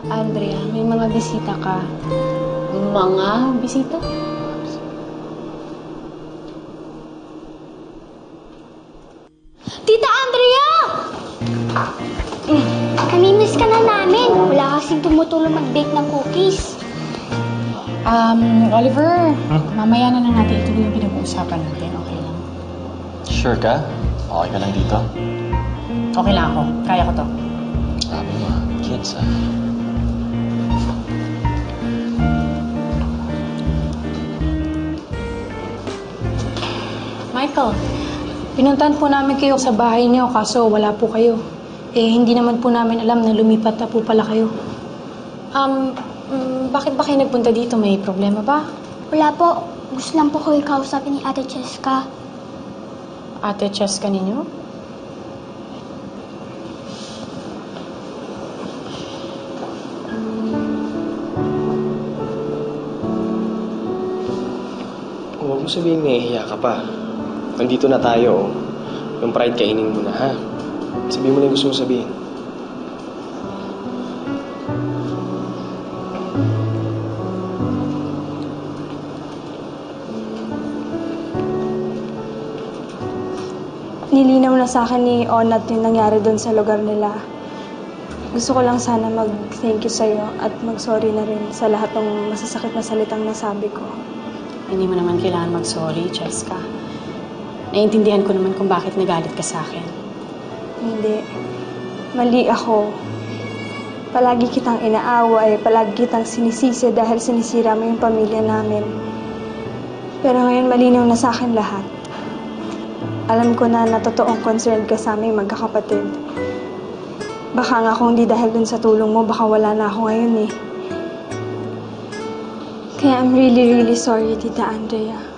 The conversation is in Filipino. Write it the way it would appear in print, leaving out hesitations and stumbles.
Andrea, may mga bisita ka. Mga bisita? Tita Andrea! Namimiss ka na namin. Wala kasing tumutulong mag-bake ng cookies. Oliver, mamaya na lang natin ituloy yung pinag-uusapan natin. Okay lang? Sure ka? Okay ka lang dito? Okay lang ako. Kaya ko to. Sabi mo, kids Michael, pinuntahan po namin kayo sa bahay niyo kaso wala po kayo. Hindi naman po namin alam na lumipat na po pala kayo. Bakit ba kayo nagpunta dito? May problema ba? Wala po. Gusto lang po ko kausapin ni Ate Cheska. Ate Cheska ninyo? Huwag mo sabihin nahihiya ka pa. Nandito na tayo. Yung pride kainin mo na, ha? Sabihin mo na yung gusto mo sabihin. Nilinaw na sa akin ni Onat yung nangyari doon sa lugar nila. Gusto ko lang sana mag-thank you sa'yo at mag-sorry na rin sa lahat ng masasakit na salitang nasabi ko. Hindi mo naman kailangan mag-sorry, Cheska. Naiintindihan ko naman kung bakit nagalit ka sa akin. Hindi. Mali ako. Palagi kitang inaaway, palagi kitang sinisisi dahil sinisira mo yung pamilya namin. Pero ngayon malinaw na sa akin lahat. Alam ko na totoong concerned ka sa aming magkakapatid. Baka nga kung di dahil dun sa tulong mo, baka wala na ako ngayon eh. Kaya I'm really, really sorry, Tita Andrea.